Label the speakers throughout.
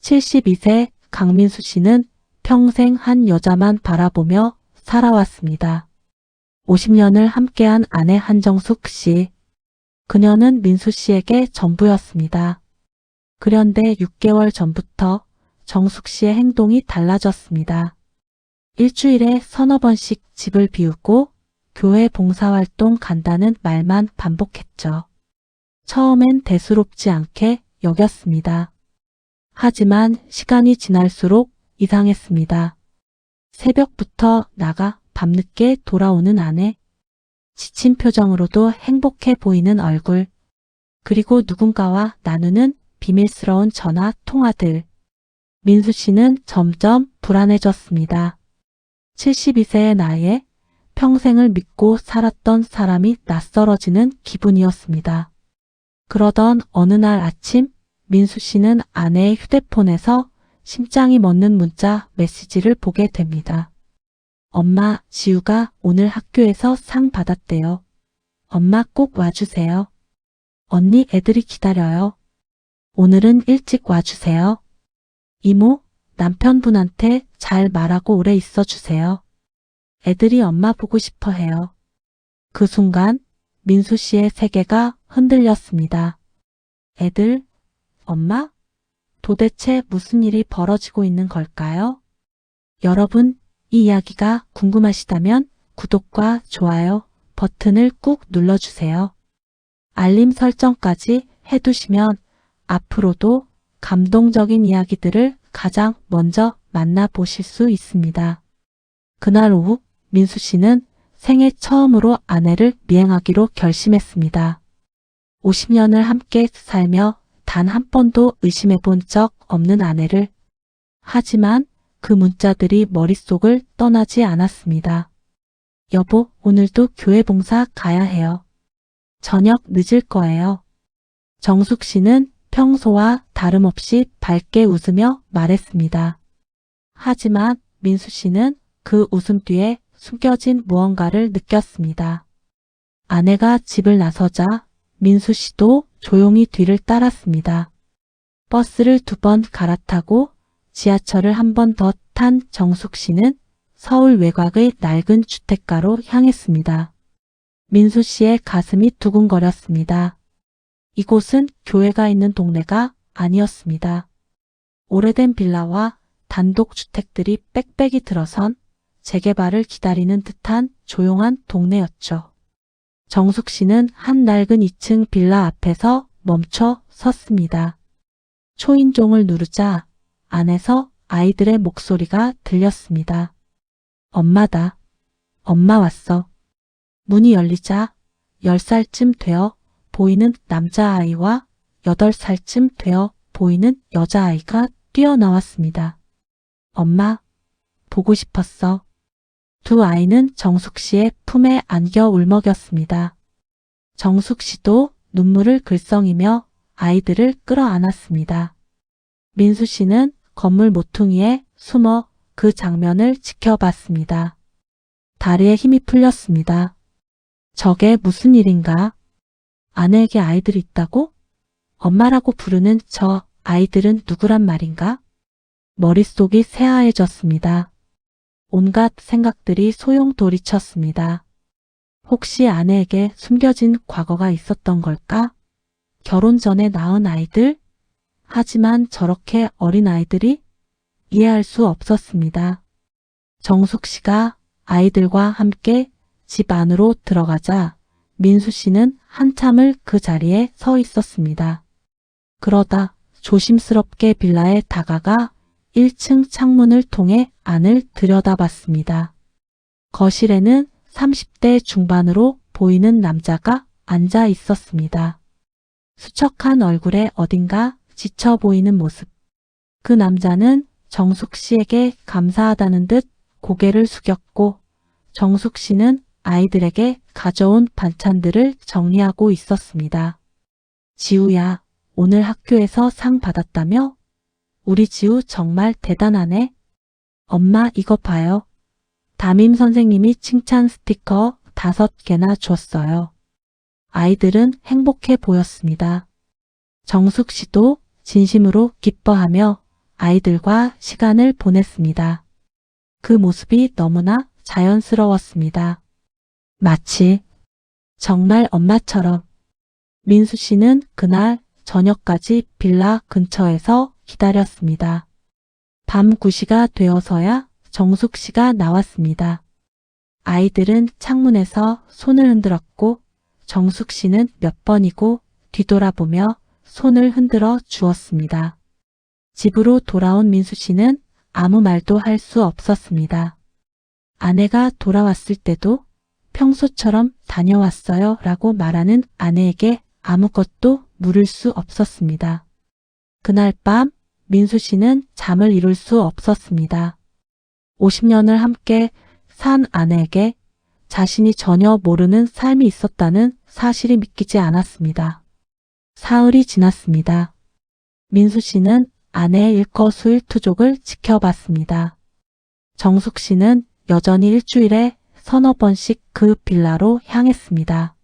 Speaker 1: 72세 강민수 씨는 평생 한 여자만 바라보며 살아왔습니다. 50년을 함께한 아내 한정숙 씨. 그녀는 민수 씨에게 전부였습니다. 그런데 6개월 전부터 정숙 씨의 행동이 달라졌습니다. 일주일에 서너 번씩 집을 비우고 교회 봉사활동 간다는 말만 반복했죠. 처음엔 대수롭지 않게 여겼습니다. 하지만 시간이 지날수록 이상했습니다. 새벽부터 나가 밤늦게 돌아오는 아내, 지친 표정으로도 행복해 보이는 얼굴, 그리고 누군가와 나누는 비밀스러운 전화 통화들. 민수 씨는 점점 불안해졌습니다. 72세의 나이에 평생을 믿고 살았던 사람이 낯설어지는 기분이었습니다. 그러던 어느 날 아침 민수 씨는 아내의 휴대폰에서 심장이 멎는 문자 메시지를 보게 됩니다. 엄마, 지우가 오늘 학교에서 상 받았대요. 엄마 꼭 와주세요. 언니 애들이 기다려요. 오늘은 일찍 와주세요. 이모, 남편분한테 잘 말하고 오래 있어주세요. 애들이 엄마 보고 싶어 해요. 그 순간 민수 씨의 세계가 흔들렸습니다. 애들, 엄마? 도대체 무슨 일이 벌어지고 있는 걸까요? 여러분, 이 이야기가 궁금하시다면 구독과 좋아요 버튼을 꾹 눌러주세요. 알림 설정까지 해두시면 앞으로도 감동적인 이야기들을 가장 먼저 만나보실 수 있습니다. 그날 오후 민수 씨는 생애 처음으로 아내를 미행하기로 결심했습니다. 50년을 함께 살며 단 한 번도 의심해 본 적 없는 아내를. 하지만 그 문자들이 머릿속을 떠나지 않았습니다. 여보, 오늘도 교회 봉사 가야 해요. 저녁 늦을 거예요. 정숙 씨는 평소와 다름없이 밝게 웃으며 말했습니다. 하지만 민수 씨는 그 웃음 뒤에 숨겨진 무언가를 느꼈습니다. 아내가 집을 나서자 민수 씨도 조용히 뒤를 따랐습니다. 버스를 2번 갈아타고 지하철을 한 번 더 탄 정숙 씨는 서울 외곽의 낡은 주택가로 향했습니다. 민수 씨의 가슴이 두근거렸습니다. 이곳은 교회가 있는 동네가 아니었습니다. 오래된 빌라와 단독주택들이 빽빽이 들어선 재개발을 기다리는 듯한 조용한 동네였죠. 정숙 씨는 한 낡은 2층 빌라 앞에서 멈춰 섰습니다. 초인종을 누르자 안에서 아이들의 목소리가 들렸습니다. 엄마다. 엄마 왔어. 문이 열리자 10살쯤 되어 보이는 남자아이와 8살쯤 되어 보이는 여자아이가 뛰어나왔습니다. 엄마, 보고 싶었어. 두 아이는 정숙 씨의 품에 안겨 울먹였습니다. 정숙 씨도 눈물을 글썽이며 아이들을 끌어안았습니다. 민수 씨는 건물 모퉁이에 숨어 그 장면을 지켜봤습니다. 다리에 힘이 풀렸습니다. 저게 무슨 일인가? 아내에게 아이들이 있다고? 엄마라고 부르는 저 아이들은 누구란 말인가? 머릿속이 새하얘졌습니다. 온갖 생각들이 소용돌이쳤습니다. 혹시 아내에게 숨겨진 과거가 있었던 걸까? 결혼 전에 낳은 아이들? 하지만 저렇게 어린 아이들이? 이해할 수 없었습니다. 정숙 씨가 아이들과 함께 집 안으로 들어가자 민수 씨는 한참을 그 자리에 서 있었습니다. 그러다 조심스럽게 빌라에 다가가 1층 창문을 통해 안을 들여다봤습니다. 거실에는 30대 중반으로 보이는 남자가 앉아 있었습니다. 수척한 얼굴에 어딘가 지쳐 보이는 모습. 그 남자는 정숙 씨에게 감사하다는 듯 고개를 숙였고 정숙 씨는 아이들에게 가져온 반찬들을 정리하고 있었습니다. 지우야, 오늘 학교에서 상 받았다며? 우리 지우 정말 대단하네. 엄마 이거 봐요. 담임 선생님이 칭찬 스티커 5개나 줬어요. 아이들은 행복해 보였습니다. 정숙 씨도 진심으로 기뻐하며 아이들과 시간을 보냈습니다. 그 모습이 너무나 자연스러웠습니다. 마치 정말 엄마처럼. 민수 씨는 그날 저녁까지 빌라 근처에서 기다렸습니다. 밤 9시가 되어서야 정숙 씨가 나왔습니다. 아이들은 창문에서 손을 흔들었고 정숙 씨는 몇 번이고 뒤돌아보며 손을 흔들어 주었습니다. 집으로 돌아온 민수 씨는 아무 말도 할 수 없었습니다. 아내가 돌아왔을 때도 평소처럼 다녀왔어요 라고 말하는 아내에게 아무것도 물을 수 없었습니다. 그날 밤 민수 씨는 잠을 이룰 수 없었습니다. 50년을 함께 산 아내에게 자신이 전혀 모르는 삶이 있었다는 사실이 믿기지 않았습니다. 사흘이 지났습니다. 민수 씨는 아내의 일거수일투족을 지켜봤습니다. 정숙 씨는 여전히 일주일에 서너 번씩 그 빌라로 향했습니다.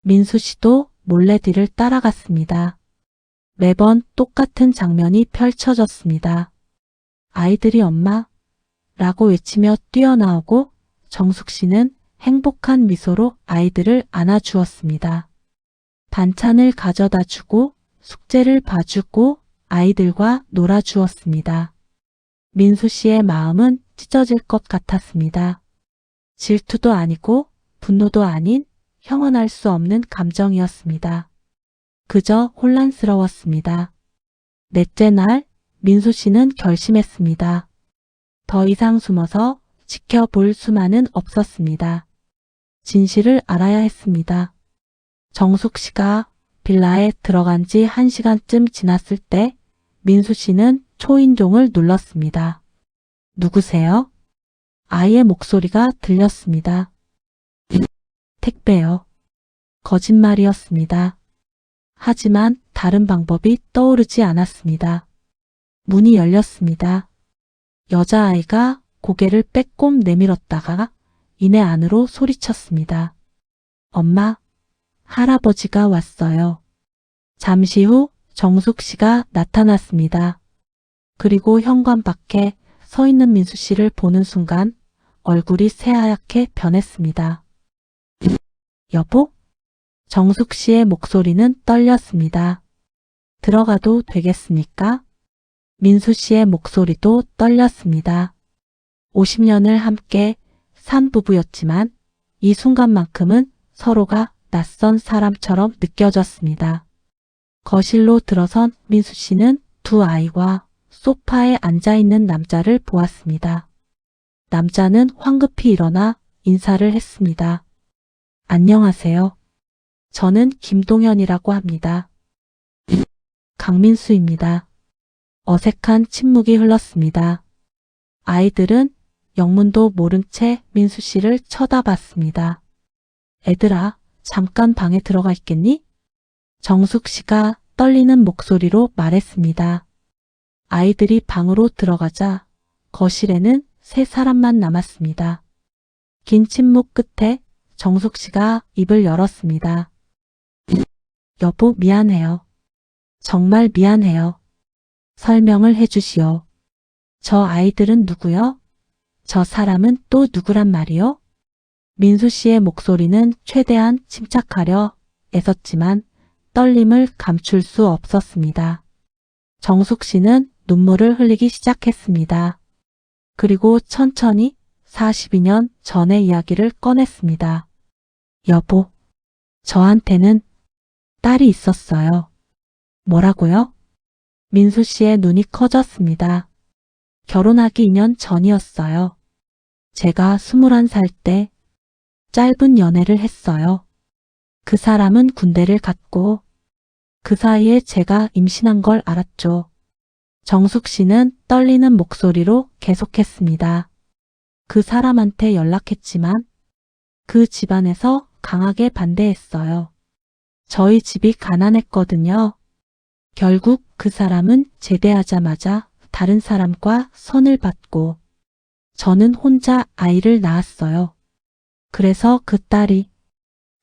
Speaker 1: 민수 씨도 몰래 뒤를 따라갔습니다. 매번 똑같은 장면이 펼쳐졌습니다. 아이들이 엄마 라고 외치며 뛰어나오고 정숙 씨는 행복한 미소로 아이들을 안아주었습니다. 반찬을 가져다 주고 숙제를 봐주고 아이들과 놀아주었습니다. 민수 씨의 마음은 찢어질 것 같았습니다. 질투도 아니고 분노도 아닌 형언할 수 없는 감정이었습니다. 그저 혼란스러웠습니다. 넷째 날 민수 씨는 결심했습니다. 더 이상 숨어서 지켜볼 수만은 없었습니다. 진실을 알아야 했습니다. 정숙 씨가 빌라에 들어간 지 1시간쯤 지났을 때 민수 씨는 초인종을 눌렀습니다. 누구세요? 아이의 목소리가 들렸습니다. 택배요. 거짓말이었습니다. 하지만 다른 방법이 떠오르지 않았습니다. 문이 열렸습니다. 여자아이가 고개를 빼꼼 내밀었다가 이내 안으로 소리쳤습니다. 엄마, 할아버지가 왔어요. 잠시 후 정숙 씨가 나타났습니다. 그리고 현관 밖에 서 있는 민수 씨를 보는 순간 얼굴이 새하얗게 변했습니다. 여보? 정숙 씨의 목소리는 떨렸습니다. 들어가도 되겠습니까? 민수 씨의 목소리도 떨렸습니다. 50년을 함께 산 부부였지만 이 순간만큼은 서로가 낯선 사람처럼 느껴졌습니다. 거실로 들어선 민수 씨는 두 아이와 소파에 앉아있는 남자를 보았습니다. 남자는 황급히 일어나 인사를 했습니다. 안녕하세요. 저는 김동현이라고 합니다. 강민수입니다. 어색한 침묵이 흘렀습니다. 아이들은 영문도 모른 채 민수 씨를 쳐다봤습니다. 애들아, 잠깐 방에 들어가 있겠니? 정숙 씨가 떨리는 목소리로 말했습니다. 아이들이 방으로 들어가자 거실에는 세 사람만 남았습니다. 긴 침묵 끝에 정숙 씨가 입을 열었습니다. 여보, 미안해요. 정말 미안해요. 설명을 해주시오. 저 아이들은 누구요? 저 사람은 또 누구란 말이요? 민수 씨의 목소리는 최대한 침착하려 애썼지만 떨림을 감출 수 없었습니다. 정숙 씨는 눈물을 흘리기 시작했습니다. 그리고 천천히 42년 전의 이야기를 꺼냈습니다. 여보, 저한테는 딸이 있었어요. 뭐라고요? 민수 씨의 눈이 커졌습니다. 결혼하기 2년 전이었어요. 제가 21살 때 짧은 연애를 했어요. 그 사람은 군대를 갔고 그 사이에 제가 임신한 걸 알았죠. 정숙 씨는 떨리는 목소리로 계속했습니다. 그 사람한테 연락했지만 그 집안에서 강하게 반대했어요. 저희 집이 가난했거든요. 결국 그 사람은 제대하자마자 다른 사람과 선을 받고 저는 혼자 아이를 낳았어요. 그래서 그 딸이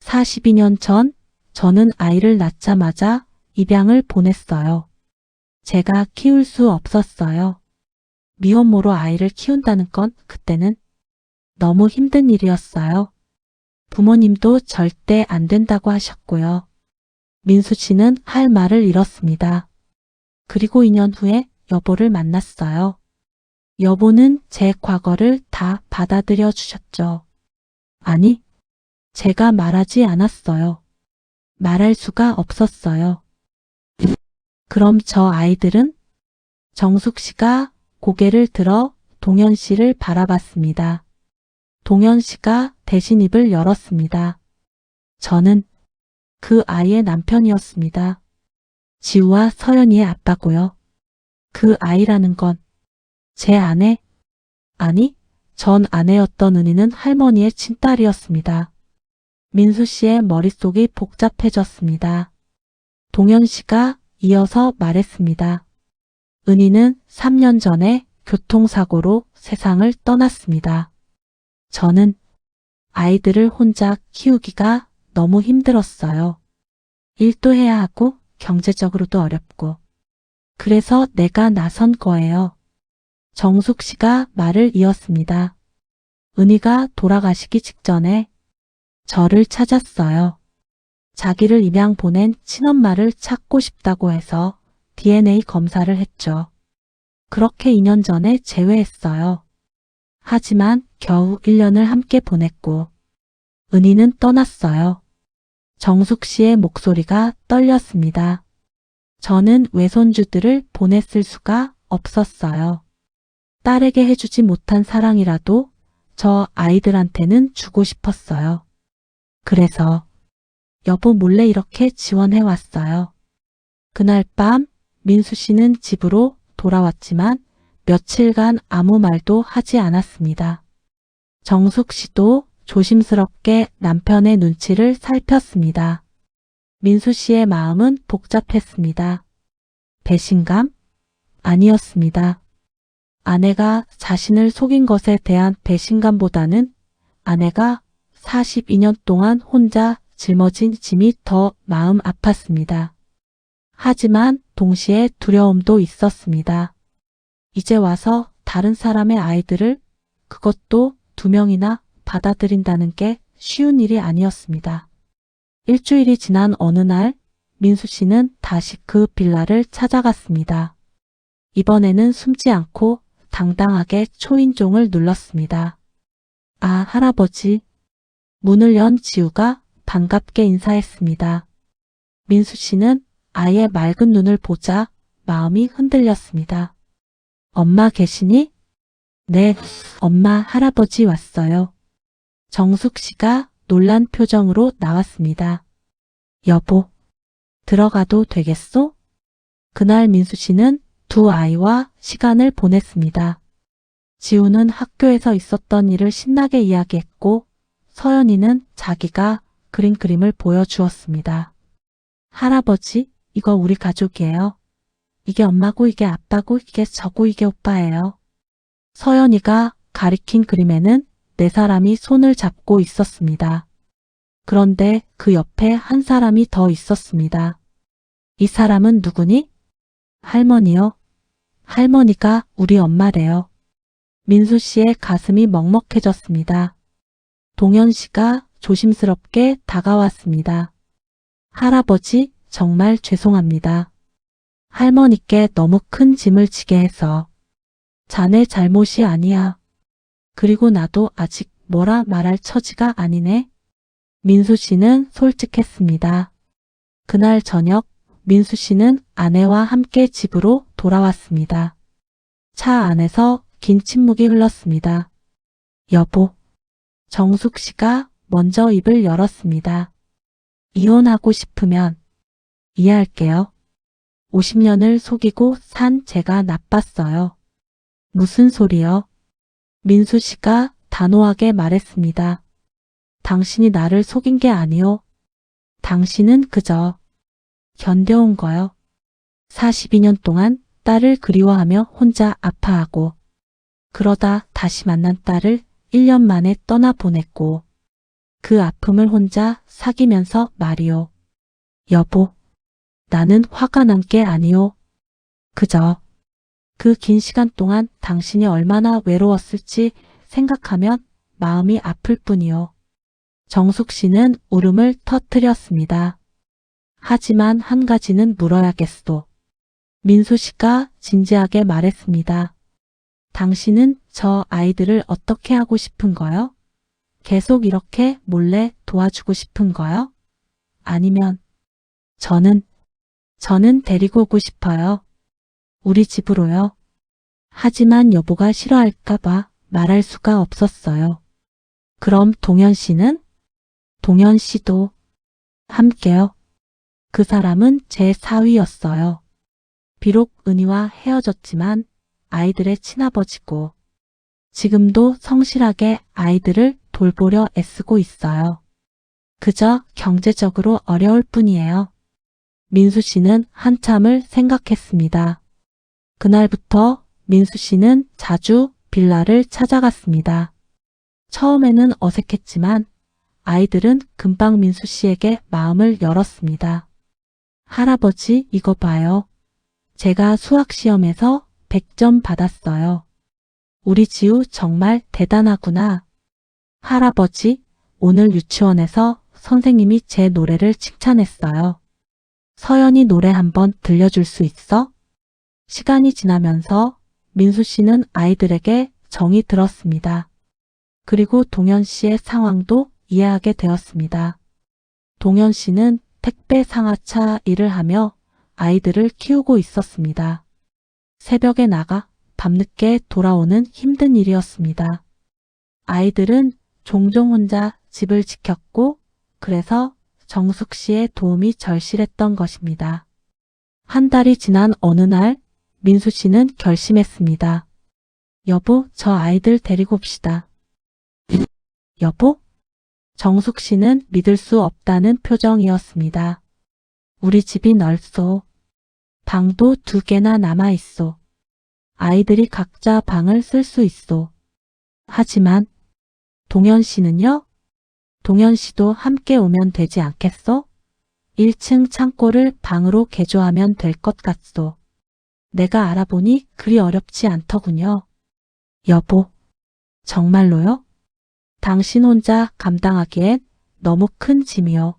Speaker 1: 42년 전 저는 아이를 낳자마자 입양을 보냈어요. 제가 키울 수 없었어요. 미혼모로 아이를 키운다는 건 그때는 너무 힘든 일이었어요. 부모님도 절대 안 된다고 하셨고요. 민수 씨는 할 말을 잃었습니다. 그리고 2년 후에 여보를 만났어요. 여보는 제 과거를 다 받아들여 주셨죠. 아니, 제가 말하지 않았어요. 말할 수가 없었어요. 그럼 저 아이들은? 정숙 씨가 고개를 들어 동현 씨를 바라봤습니다. 동현 씨가 대신 입을 열었습니다. 저는 그 아이의 남편이었습니다. 지우와 서연이의 아빠고요. 그 아이라는 건 제 아내, 아니, 전 아내였던 은희는 할머니의 친딸이었습니다. 민수 씨의 머릿속이 복잡해졌습니다. 동현 씨가 이어서 말했습니다. 은희는 3년 전에 교통사고로 세상을 떠났습니다. 저는 아이들을 혼자 키우기가 너무 힘들었어요. 일도 해야 하고 경제적으로도 어렵고. 그래서 내가 나선 거예요. 정숙 씨가 말을 이었습니다. 은희가 돌아가시기 직전에 저를 찾았어요. 자기를 입양 보낸 친엄마를 찾고 싶다고 해서 DNA 검사를 했죠. 그렇게 2년 전에 제외했어요. 하지만 겨우 1년을 함께 보냈고 은희는 떠났어요. 정숙 씨의 목소리가 떨렸습니다. 저는 외손주들을 보냈을 수가 없었어요. 딸에게 해주지 못한 사랑이라도 저 아이들한테는 주고 싶었어요. 그래서 여보 몰래 이렇게 지원해 왔어요. 그날 밤 민수 씨는 집으로 돌아왔지만 며칠간 아무 말도 하지 않았습니다. 정숙 씨도 조심스럽게 남편의 눈치를 살폈습니다. 민수 씨의 마음은 복잡했습니다. 배신감? 아니었습니다. 아내가 자신을 속인 것에 대한 배신감보다는 아내가 42년 동안 혼자 짊어진 짐이 더 마음 아팠습니다. 하지만 동시에 두려움도 있었습니다. 이제 와서 다른 사람의 아이들을 그것도 2명이나 받아들인다는 게 쉬운 일이 아니었습니다. 일주일이 지난 어느 날 민수 씨는 다시 그 빌라를 찾아갔습니다. 이번에는 숨지 않고 당당하게 초인종을 눌렀습니다. 아, 할아버지. 문을 연 지우가 반갑게 인사했습니다. 민수 씨는 아이의 맑은 눈을 보자 마음이 흔들렸습니다. 엄마 계시니? 네, 엄마, 할아버지 왔어요. 정숙 씨가 놀란 표정으로 나왔습니다. 여보, 들어가도 되겠소? 그날 민수 씨는 2 아이와 시간을 보냈습니다. 지우는 학교에서 있었던 일을 신나게 이야기했고 서연이는 자기가 그린 그림을 보여주었습니다. 할아버지, 이거 우리 가족이에요. 이게 엄마고 이게 아빠고 이게 저고 이게 오빠예요. 서연이가 가리킨 그림에는 4사람이 손을 잡고 있었습니다. 그런데 그 옆에 한 사람이 더 있었습니다. 이 사람은 누구니? 할머니요. 할머니가 우리 엄마래요. 민수 씨의 가슴이 먹먹해졌습니다. 동현 씨가 조심스럽게 다가왔습니다. 할아버지, 정말 죄송합니다. 할머니께 너무 큰 짐을 지게 해서. 자네 잘못이 아니야. 그리고 나도 아직 뭐라 말할 처지가 아니네. 민수 씨는 솔직했습니다. 그날 저녁 민수 씨는 아내와 함께 집으로 돌아왔습니다. 차 안에서 긴 침묵이 흘렀습니다. 여보, 정숙 씨가 먼저 입을 열었습니다. 이혼하고 싶으면 이해할게요. 50년을 속이고 산 제가 나빴어요. 무슨 소리요? 민수 씨가 단호하게 말했습니다. 당신이 나를 속인 게 아니오. 당신은 그저 견뎌온 거요. 42년 동안 딸을 그리워하며 혼자 아파하고 그러다 다시 만난 딸을 1년 만에 떠나보냈고 그 아픔을 혼자 사귀면서 말이오. 여보, 나는 화가 난 게 아니오. 그저 그 긴 시간 동안 당신이 얼마나 외로웠을지 생각하면 마음이 아플 뿐이요. 정숙 씨는 울음을 터뜨렸습니다. 하지만 한 가지는 물어야겠소. 민수 씨가 진지하게 말했습니다. 당신은 저 아이들을 어떻게 하고 싶은 거요? 계속 이렇게 몰래 도와주고 싶은 거요? 아니면 저는 데리고 오고 싶어요. 우리 집으로요. 하지만 여보가 싫어할까봐 말할 수가 없었어요. 그럼 동현 씨는? 동현 씨도 함께요. 그 사람은 제 사위였어요. 비록 은희와 헤어졌지만 아이들의 친아버지고 지금도 성실하게 아이들을 돌보려 애쓰고 있어요. 그저 경제적으로 어려울 뿐이에요. 민수 씨는 한참을 생각했습니다. 그날부터 민수 씨는 자주 빌라를 찾아갔습니다. 처음에는 어색했지만 아이들은 금방 민수 씨에게 마음을 열었습니다. 할아버지, 이거 봐요. 제가 수학 시험에서 100점 받았어요. 우리 지우 정말 대단하구나. 할아버지, 오늘 유치원에서 선생님이 제 노래를 칭찬했어요. 서연이 노래 한번 들려줄 수 있어? 시간이 지나면서 민수 씨는 아이들에게 정이 들었습니다. 그리고 동현 씨의 상황도 이해하게 되었습니다. 동현 씨는 택배 상하차 일을 하며 아이들을 키우고 있었습니다. 새벽에 나가 밤늦게 돌아오는 힘든 일이었습니다. 아이들은 종종 혼자 집을 지켰고 그래서 정숙 씨의 도움이 절실했던 것입니다. 한 달이 지난 어느 날 민수 씨는 결심했습니다. 여보, 저 아이들 데리고 옵시다. 여보? 정숙 씨는 믿을 수 없다는 표정이었습니다. 우리 집이 넓소. 방도 2개나 남아있소. 아이들이 각자 방을 쓸 수 있소. 하지만 동현 씨는요? 동현 씨도 함께 오면 되지 않겠소? 1층 창고를 방으로 개조하면 될 것 같소. 내가 알아보니 그리 어렵지 않더군요. 여보, 정말로요? 당신 혼자 감당하기엔 너무 큰 짐이요.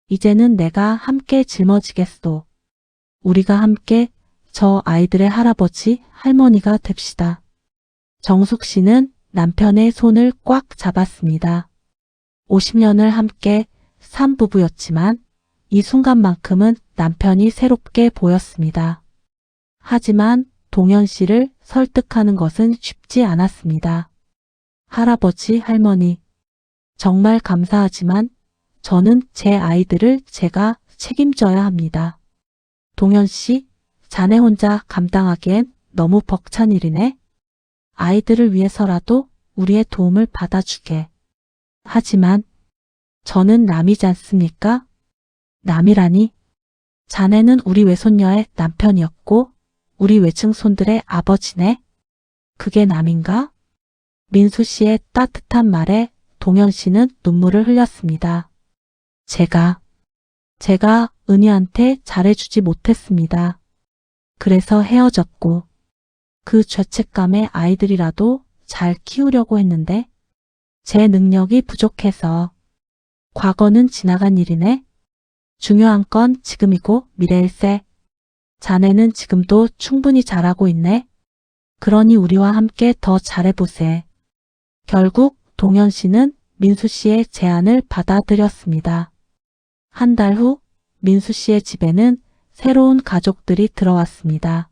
Speaker 1: 이제는 내가 함께 짊어지겠소. 우리가 함께 저 아이들의 할아버지, 할머니가 됩시다. 정숙 씨는 남편의 손을 꽉 잡았습니다. 50년을 함께 산 부부였지만 이 순간만큼은 남편이 새롭게 보였습니다. 하지만 동현 씨를 설득하는 것은 쉽지 않았습니다. 할아버지, 할머니, 정말 감사하지만 저는 제 아이들을 제가 책임져야 합니다. 동현 씨, 자네 혼자 감당하기엔 너무 벅찬 일이네. 아이들을 위해서라도 우리의 도움을 받아주게. 하지만 저는 남이지 않습니까? 남이라니. 자네는 우리 외손녀의 남편이었고 우리 외증손들의 아버지네. 그게 남인가? 민수 씨의 따뜻한 말에 동현 씨는 눈물을 흘렸습니다. 제가 은희한테 잘해주지 못했습니다. 그래서 헤어졌고 그 죄책감에 아이들이라도 잘 키우려고 했는데 제 능력이 부족해서. 과거는 지나간 일이네. 중요한 건 지금이고 미래일세. 자네는 지금도 충분히 잘하고 있네. 그러니 우리와 함께 더 잘해보세. 결국 동현 씨는 민수 씨의 제안을 받아들였습니다. 한 달 후 민수 씨의 집에는 새로운 가족들이 들어왔습니다.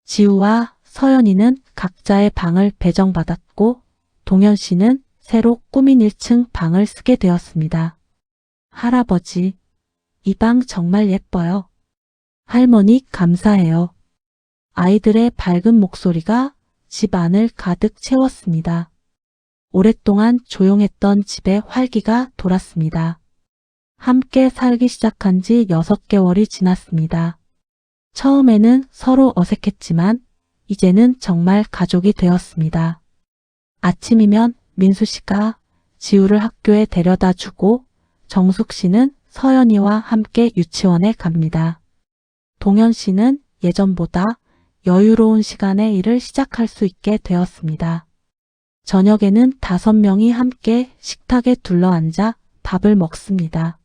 Speaker 1: 지우와 서연이는 각자의 방을 배정받았고 동현 씨는 새로 꾸민 1층 방을 쓰게 되었습니다. 할아버지, 이 방 정말 예뻐요. 할머니, 감사해요. 아이들의 밝은 목소리가 집 안을 가득 채웠습니다. 오랫동안 조용했던 집에 활기가 돌았습니다. 함께 살기 시작한 지 6개월이 지났습니다. 처음에는 서로 어색했지만 이제는 정말 가족이 되었습니다. 아침이면 민수 씨가 지우를 학교에 데려다 주고 정숙 씨는 서연이와 함께 유치원에 갑니다. 동현 씨는 예전보다 여유로운 시간에 일을 시작할 수 있게 되었습니다. 저녁에는 5명이 함께 식탁에 둘러앉아 밥을 먹습니다.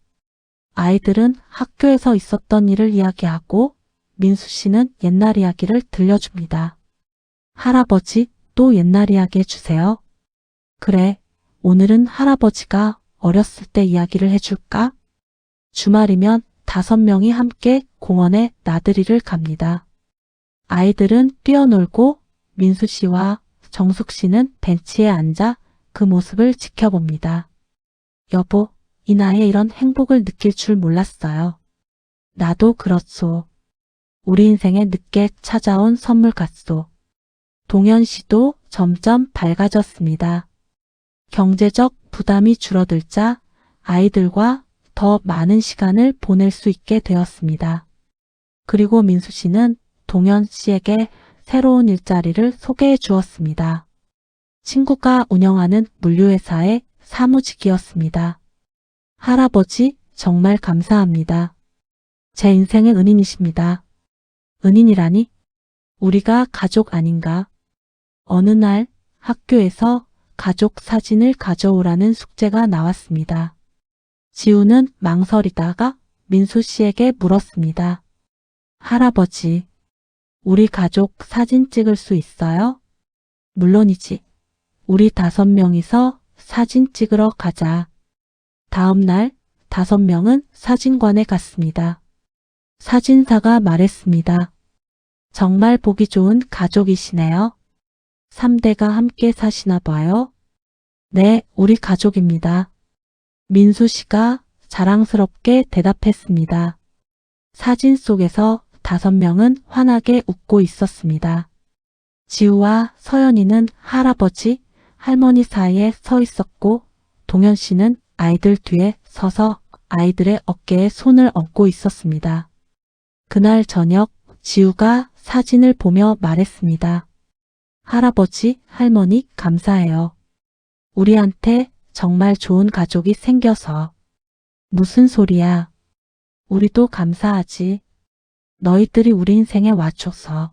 Speaker 1: 아이들은 학교에서 있었던 일을 이야기하고 민수 씨는 옛날 이야기를 들려줍니다. 할아버지, 또 옛날 이야기 해주세요. 그래, 오늘은 할아버지가 어렸을 때 이야기를 해줄까? 주말이면 5명이 함께 공원에 나들이를 갑니다. 아이들은 뛰어놀고 민수 씨와 정숙 씨는 벤치에 앉아 그 모습을 지켜봅니다. 여보, 이 나이에 이런 행복을 느낄 줄 몰랐어요. 나도 그렇소. 우리 인생에 늦게 찾아온 선물 같소. 동현 씨도 점점 밝아졌습니다. 경제적 부담이 줄어들자 아이들과 더 많은 시간을 보낼 수 있게 되었습니다. 그리고 민수 씨는 동현 씨에게 새로운 일자리를 소개해 주었습니다. 친구가 운영하는 물류회사의 사무직이었습니다. 할아버지, 정말 감사합니다. 제 인생의 은인이십니다. 은인이라니? 우리가 가족 아닌가? 어느 날 학교에서 가족 사진을 가져오라는 숙제가 나왔습니다. 지우는 망설이다가 민수 씨에게 물었습니다. 할아버지, 우리 가족 사진 찍을 수 있어요? 물론이지. 우리 5명이서 사진 찍으러 가자. 다음 날 5명은 사진관에 갔습니다. 사진사가 말했습니다. 정말 보기 좋은 가족이시네요. 3대가 함께 사시나 봐요. 네, 우리 가족입니다. 민수 씨가 자랑스럽게 대답했습니다. 사진 속에서 5명은 환하게 웃고 있었습니다. 지우와 서연이는 할아버지, 할머니 사이에 서 있었고 동현 씨는 아이들 뒤에 서서 아이들의 어깨에 손을 얹고 있었습니다. 그날 저녁 지우가 사진을 보며 말했습니다. 할아버지, 할머니 감사해요. 우리한테 정말 좋은 가족이 생겨서. 무슨 소리야. 우리도 감사하지. 너희들이 우리 인생에 와줘서.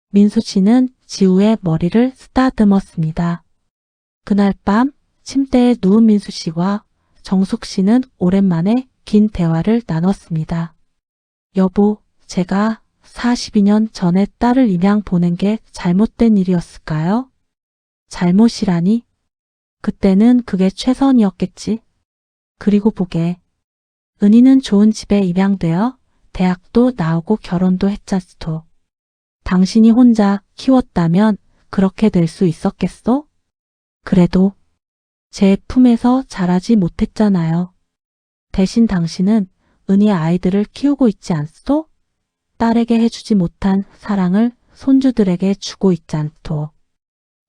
Speaker 1: 민수 씨는 지우의 머리를 쓰다듬었습니다. 그날 밤 침대에 누운 민수 씨와 정숙 씨는 오랜만에 긴 대화를 나눴습니다. 여보, 제가 42년 전에 딸을 입양 보낸 게 잘못된 일이었을까요? 잘못이라니? 그때는 그게 최선이었겠지. 그리고 보게. 은희는 좋은 집에 입양되어 대학도 나오고 결혼도 했잖소. 당신이 혼자 키웠다면 그렇게 될 수 있었겠소? 그래도 제 품에서 자라지 못했잖아요. 대신 당신은 은희의 아이들을 키우고 있지 않소? 딸에게 해주지 못한 사랑을 손주들에게 주고 있지 않소.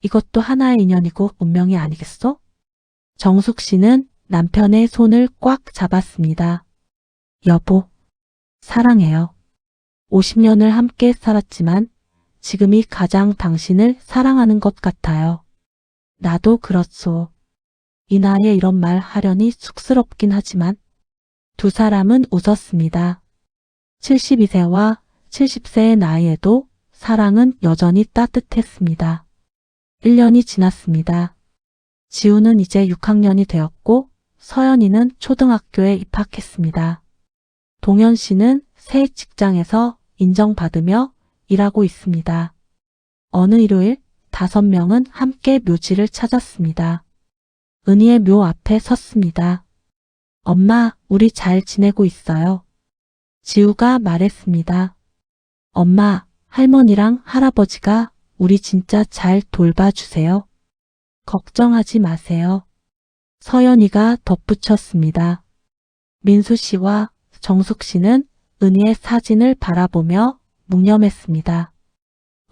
Speaker 1: 이것도 하나의 인연이고 운명이 아니겠소? 정숙 씨는 남편의 손을 꽉 잡았습니다. 여보, 사랑해요. 50년을 함께 살았지만 지금이 가장 당신을 사랑하는 것 같아요. 나도 그렇소. 이 나이에 이런 말 하려니 쑥스럽긴 하지만 두 사람은 웃었습니다. 72세와 70세의 나이에도 사랑은 여전히 따뜻했습니다. 1년이 지났습니다. 지우는 이제 6학년이 되었고 서연이는 초등학교에 입학했습니다. 동현 씨는 새 직장에서 인정받으며 일하고 있습니다. 어느 일요일 5명은 함께 묘지를 찾았습니다. 은희의 묘 앞에 섰습니다. 엄마, 우리 잘 지내고 있어요. 지우가 말했습니다. 엄마, 할머니랑 할아버지가 우리 진짜 잘 돌봐주세요. 걱정하지 마세요. 서연이가 덧붙였습니다. 민수 씨와 정숙 씨는 은희의 사진을 바라보며 묵념했습니다.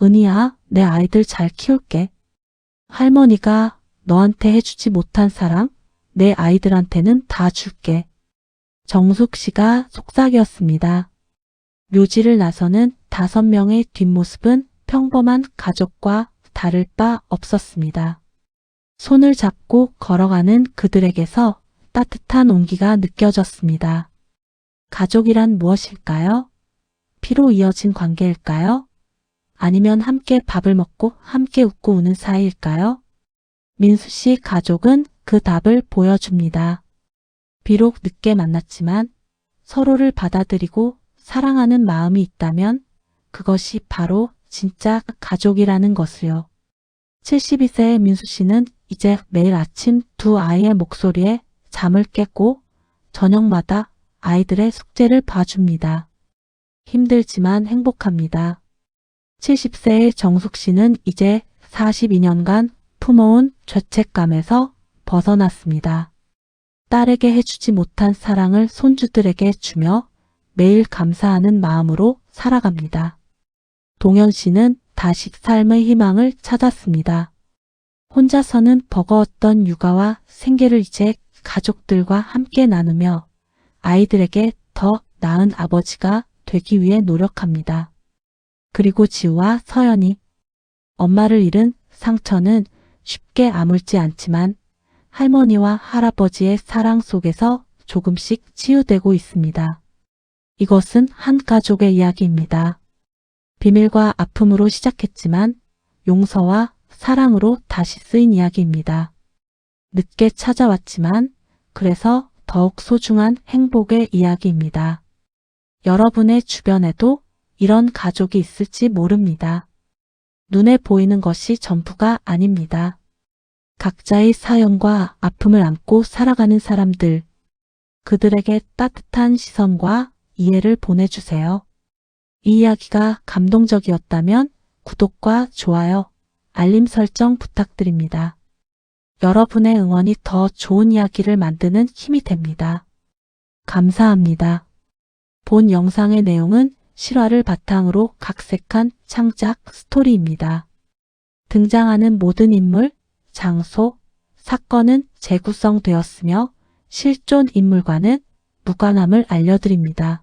Speaker 1: 은희야, 내 아이들 잘 키울게. 할머니가 너한테 해주지 못한 사랑, 내 아이들한테는 다 줄게. 정숙 씨가 속삭였습니다. 묘지를 나서는 5명의 뒷모습은 평범한 가족과 다를 바 없었습니다. 손을 잡고 걸어가는 그들에게서 따뜻한 온기가 느껴졌습니다. 가족이란 무엇일까요? 피로 이어진 관계일까요? 아니면 함께 밥을 먹고 함께 웃고 우는 사이일까요? 민수 씨 가족은 그 답을 보여줍니다. 비록 늦게 만났지만 서로를 받아들이고 사랑하는 마음이 있다면 그것이 바로 진짜 가족이라는 것을요. 72세의 민수 씨는 이제 매일 아침 두 아이의 목소리에 잠을 깨고 저녁마다 아이들의 숙제를 봐줍니다. 힘들지만 행복합니다. 70세의 정숙 씨는 이제 42년간 품어온 죄책감에서 벗어났습니다. 딸에게 해주지 못한 사랑을 손주들에게 주며 매일 감사하는 마음으로 살아갑니다. 동현 씨는 다시 삶의 희망을 찾았습니다. 혼자서는 버거웠던 육아와 생계를 이제 가족들과 함께 나누며 아이들에게 더 나은 아버지가 되기 위해 노력합니다. 그리고 지우와 서연이 엄마를 잃은 상처는 쉽게 아물지 않지만 할머니와 할아버지의 사랑 속에서 조금씩 치유되고 있습니다. 이것은 한 가족의 이야기입니다. 비밀과 아픔으로 시작했지만 용서와 사랑으로 다시 쓰인 이야기입니다. 늦게 찾아왔지만 그래서 더욱 소중한 행복의 이야기입니다. 여러분의 주변에도 이런 가족이 있을지 모릅니다. 눈에 보이는 것이 전부가 아닙니다. 각자의 사연과 아픔을 안고 살아가는 사람들, 그들에게 따뜻한 시선과 이해를 보내주세요. 이 이야기가 감동적이었다면 구독과 좋아요, 알림 설정 부탁드립니다. 여러분의 응원이 더 좋은 이야기를 만드는 힘이 됩니다. 감사합니다. 본 영상의 내용은 실화를 바탕으로 각색한 창작 스토리입니다. 등장하는 모든 인물, 장소, 사건은 재구성되었으며 실존 인물과는 무관함을 알려드립니다.